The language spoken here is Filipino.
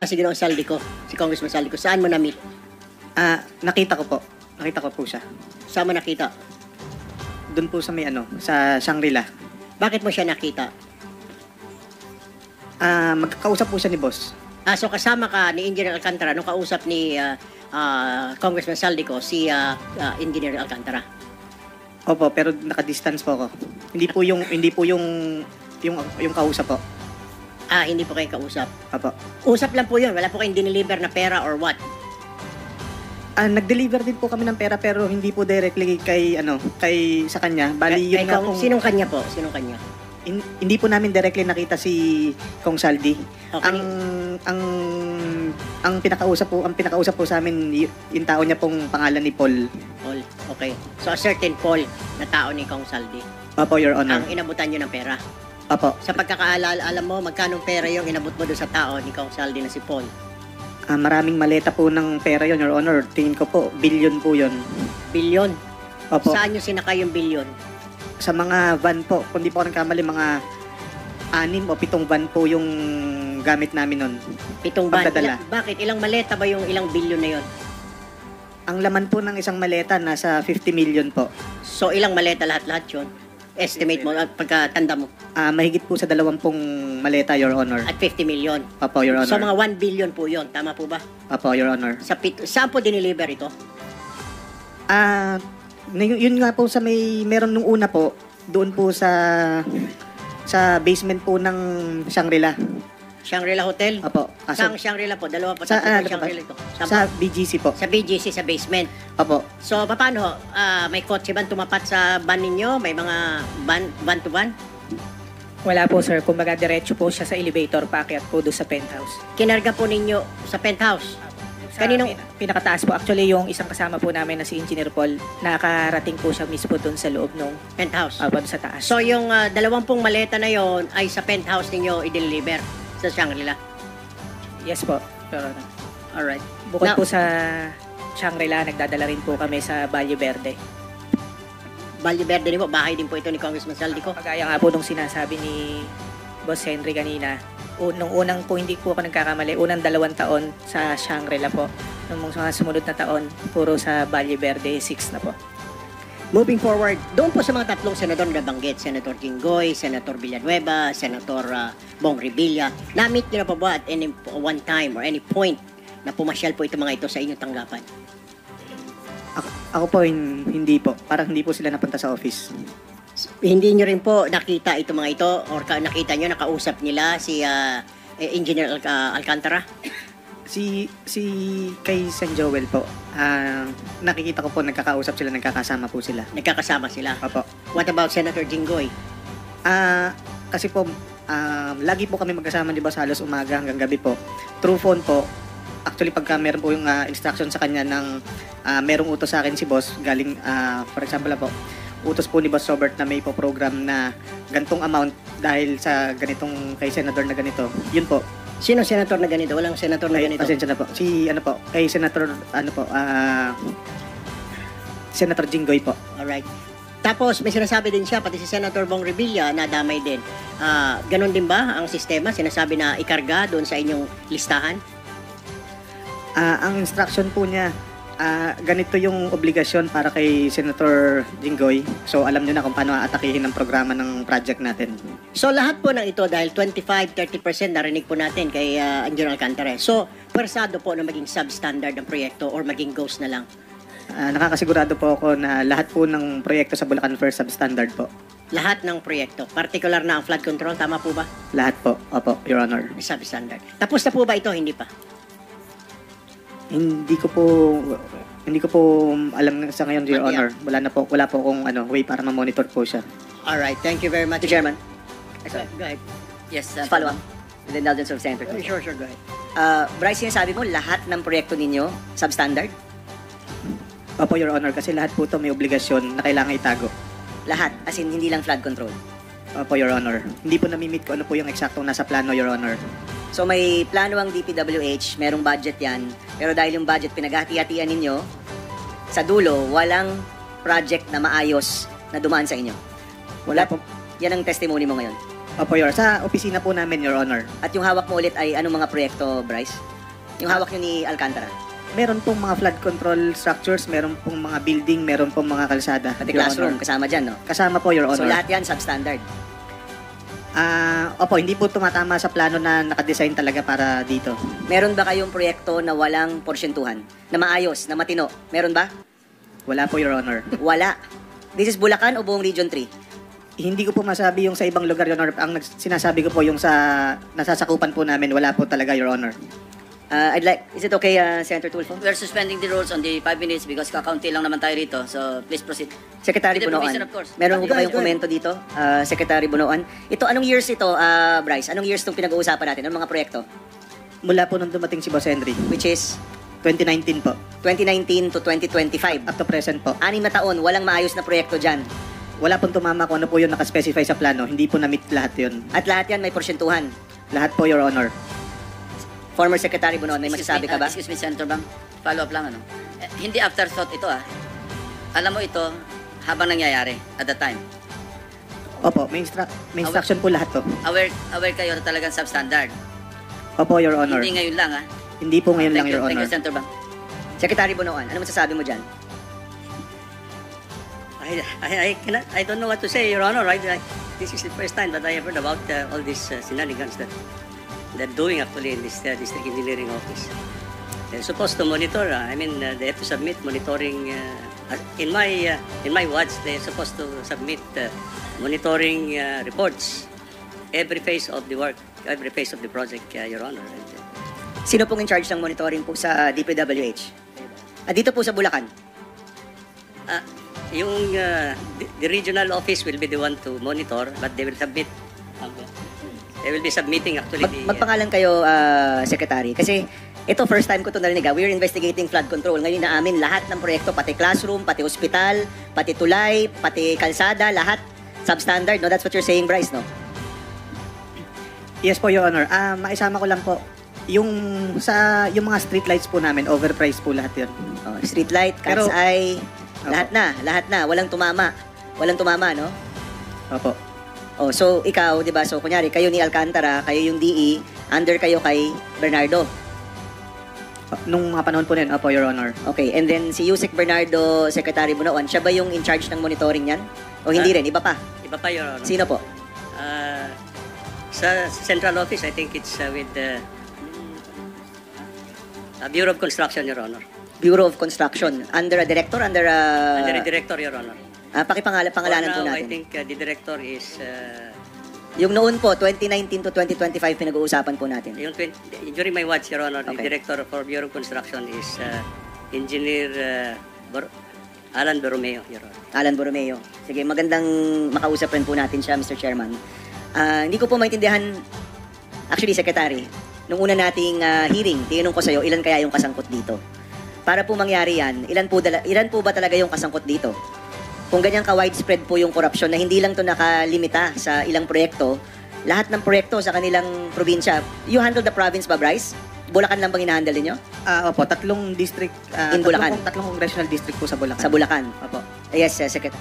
Si Ginoong Saldico, si Congressman Saldico, saan mo na-meet? Nakita ko po. Nakita ko po siya. Saan mo nakita? Doon po sa may sa Shangri-La. Bakit mo siya nakita? Magkakausap po siya ni boss. So kasama ka ni Engineer Alcantara nung kausap ni Congressman Saldico, si Engineer Alcantara. Opo, pero naka-distance po ako. Hindi po yung kausap po. Hindi po kayo kausap. Opo. Usap lang po yun. Wala po kayong dineliver na pera or what? Nag-deliver din po kami ng pera pero hindi po directly kay sa kanya. Bali yun nga pong Sinong kanya po? Sinong kanya? hindi po namin directly nakita si Kong Saldi. Okay. Ang pinakausap po sa amin yung tao niya pong pangalan ni Paul. Paul. Okay. So a certain Paul na tao ni Kong Saldi. Opo, Your Honor. Ang inabutan nyo ng pera. Opo. Sa pagkakaalala, alam mo magkano pera yung inabot mo doon sa tao ni Kong Saldi na si Paul? Maraming maleta po ng pera yon, Your Honor. Tingin ko po, billion po yon. Bilyon? Opo. Saan nyo sinakay yung bilyon? Sa mga van po. Kung di po ako nagkamali, mga 6 o 7 van po yung gamit namin nun. 7 van? Pagdadala. Bakit? Ilang maleta ba yung ilang bilyon na yon? Ang laman po ng isang maleta, nasa 50 million po. So ilang maleta lahat-lahat yun? Estimate mo, pagkatanda mo? Mahigit po sa 20 maleta, Your Honor. At 50 million? Opo, Your Honor. So mga 1 billion po yon, tama po ba? Opo, Your Honor. Saan po dineliver ito? Yun nga po sa meron nung una po, doon po sa basement po ng Shangri-La. Shangri-La Hotel? Opo. Saan Shangri-La po? Dalawa po, Sa, tatlo po Shangri-La ito. sa BGC po. Sa BGC, sa basement. Opo. So, paano? May kotse ba tumapat sa van ninyo? May mga van to van? Wala po sir, kumbaga diretso po siya sa elevator, paakyat po doon sa penthouse. Kinarga po ninyo sa penthouse? Sa Kaninong- pinakataas po, actually yung isang kasama po namin na si Engineer Paul, nakarating po siya mismo doon sa loob ng Penthouse? doon sa taas. So, yung 20 maleta na yon ay sa penthouse ninyo i-deliver sa Shangri-La? Yes po. Pero, Alright. bukod Now- po sa Shangri-La, nagdadala rin po kami sa Valle Verde. Valle Verde din po, bahay din po ito ni Congressman Saldico. Kagaya nga po nung sinasabi ni Boss Henry kanina, nung unang po hindi po ako nagkakamali, unang 2 taon sa Shangri-La po. Nung mga sumunod na taon, puro sa Valle Verde, 6 na po. Moving forward, doon po sa mga tatlong senador na nabanggit, Senator Jinggoy, Senator Villanueva, Senator Bong Revilla, na-meet nyo na po ba at any one time or any point na pumasyal po itong mga ito sa inyong tanggapan? Ako po, hindi po. Parang hindi po sila napunta sa office. Hindi nyo rin po nakita itong mga ito or nakita nyo, nakausap nila si Engineer Alcantara? Si kay San Joel po, nakikita ko po nagkakausap sila, nagkakasama po sila. Nagkakasama sila? Opo. What about Senator Jinggoy? Kasi po, lagi po kami magkasama, di ba, sa halos umaga hanggang gabi po. Through phone po. Actually, pagka meron po yung instruction sa kanya ng merong utos sa akin si boss, galing, for example po, utos po ni Boss Robert na may po program na gantong amount dahil sa ganitong kay senador na ganito. Yun po. Sino senator na ganito? Walang senator na ganito? Pasensya na po. Kay Senator, Senator Jinggoy po. Alright. Tapos, may sinasabi din siya, pati si Senator Bong Revilla, na damay din. Ganon din ba ang sistema? Sinasabi na ikarga doon sa inyong listahan? Ang instruction po niya, ganito yung obligasyon para kay Senator Jinggoy. So, alam niyo na kung paano aatakihin ang programa ng project natin. So, lahat po ng ito, dahil 25-30% narinig po natin kay Engineer Alcantara. So, persado po na maging substandard ang proyekto or maging ghost na lang? Nakakasigurado po ako na lahat po ng proyekto sa Bulacan First substandard po. Lahat ng proyekto. Particular na ang flood control, tama po ba? Lahat po. Opo, Your Honor. Substandard. Tapos na po ba ito? Hindi pa? Hindi ko po alam sa ngayon, Your Honor. Wala po akong way para ma-monitor po siya. Alright, thank you very much. Mr. Chairman. Go ahead. Yes, follow up. With the indulgence of Senator. Sure, go ahead. Bryce, sinasabi mo, lahat ng proyekto ninyo, substandard? Opo, Your Honor, kasi lahat po ito may obligasyon na kailangan itago. Lahat, as in, hindi lang flood control. Opo, Your Honor. Hindi po namimit ko ano po yung eksaktong nasa plano, Your Honor. So may plano ang DPWH, merong budget yan, pero dahil yung budget pinaghati-hatian ninyo, sa dulo, walang project na maayos na dumaan sa inyo. Wala po. Yan ang testimony mo ngayon. Opo, Your sa opisina po namin, Your Honor. At yung hawak mo ulit ay anong mga proyekto, Bryce? Yung hawak nyo ni Alcantara? Meron pong mga flood control structures, meron pong mga building, meron pong mga kalsada. Pati Your classroom, Honor. kasama dyan, no? Kasama po, Your So Honor. lahat yan substandard. Opo, hindi po tumatama sa plano na nakadesign talaga para dito. Meron ba kayong proyekto na walang porsyentuhan? Na maayos, na matino? Meron ba? Wala po, Your Honor. Wala. This is Bulacan o buong Region 3? Hindi ko po masabi yung sa ibang lugar, Your Honor. Ang sinasabi ko po yung sa nasasakupan po namin, wala po talaga, Your Honor. Is it okay, Senator Tulfo? We're suspending the rules on the 5 minutes because kakaunti lang naman tayo rito. So, please proceed. Secretary With the Bunoan, provision, of course. meron Go ba ahead, kayong go ahead. komento dito? Secretary Bunoan. Ito, anong years ito, Bryce? Anong years itong pinag-uusapan natin? Anong mga proyekto? Mula po nung dumating si Boss Henry, Which is 2019 po, 2019 to 2025. up to present po. 6 na taon, walang maayos na proyekto dyan. Wala pong tumama kung ano po yung nakaspecify sa plano. Hindi po na-meet lahat yun. At lahat yan may porsyentuhan. Lahat po, Your Honor. Former Secretary Bunoan, may masasabi ka ba? Excuse me, Senator Bang. Follow up lang, ano? Hindi afterthought ito, ah. Alam mo ito, habang nangyayari, at the time. Opo, may instruction po lahat to. Aware kayo na talagang substandard. Opo, Your Honor. Hindi ngayon lang, ah. Hindi po ngayon lang, Thank Your you, Honor. Senator Bang. Secretary Bunoan, ano masasabi mo dyan? I don't know what to say, Your Honor. This is the first time that I have heard about all these shenanigans that they're doing actually in this district engineering office. They're supposed to monitor. They have to submit monitoring. In my watch, they're supposed to submit monitoring reports every phase of the work, every phase of the project, Your Honor. Sino pong in charge ng monitoring po sa DPWH? Dito po sa Bulacan. Yung the regional office will be the one to monitor, but they will submit. They will be submitting actually Magpangalan kayo, Secretary. Kasi ito, first time ko ito narinig. We're investigating flood control. Ngayon na amin lahat ng proyekto, pati classroom, pati ospital, pati tulay, pati kalsada, lahat substandard. No? That's what you're saying, Bryce, no? Yes po, Your Honor. Maisama ko lang po. Yung mga street lights po namin, overpriced po lahat yun. Street light, Pero- cat's eye, lahat na. Walang tumama, no? Opo. So ikaw, 'di ba? So kunyari kayo ni Alcantara, kayo yung DE, under kayo kay Bernardo. Nung mga panahon po na yun, opo, Your Honor. Okay, and then si Yusek Bernardo, Secretary Bunoan, siya ba yung in charge ng monitoring niyan? O hindi rin, iba pa? Iba pa, Your Honor. Sino po? Sa central office, I think it's with the Bureau of Construction, Your Honor. Bureau of Construction. Under a director? Under a... Under the director, Your Honor. Pangalanan po For now, I natin. think the director is Yung noon po, 2019 to 2025, pinag-uusapan po natin. during my watch, Your Honor, the Okay. director for Bureau of Construction is Engineer Alan Borromeo, Your Honor. Alan Borromeo. Sige, magandang makausap rin po natin siya, Mr. Chairman. Hindi ko po maintindihan, actually, Secretary, nung una nating hearing, tinanong ko sa'yo, ilan kaya yung kasangkot dito? Para po mangyari yan, ilan po ba talaga yung kasangkot dito? Kung ganyan ka-widespread po yung korupsyon na hindi lang to nakalimita sa ilang proyekto, lahat ng proyekto sa kanilang probinsya, you handle the province ba, Bryce? Bulacan lang bang inahandle ninyo? Opo, tatlong district, In Bulacan? tatlong congressional district po sa Bulacan. Sa Bulacan? Opo. Yes, Secretary.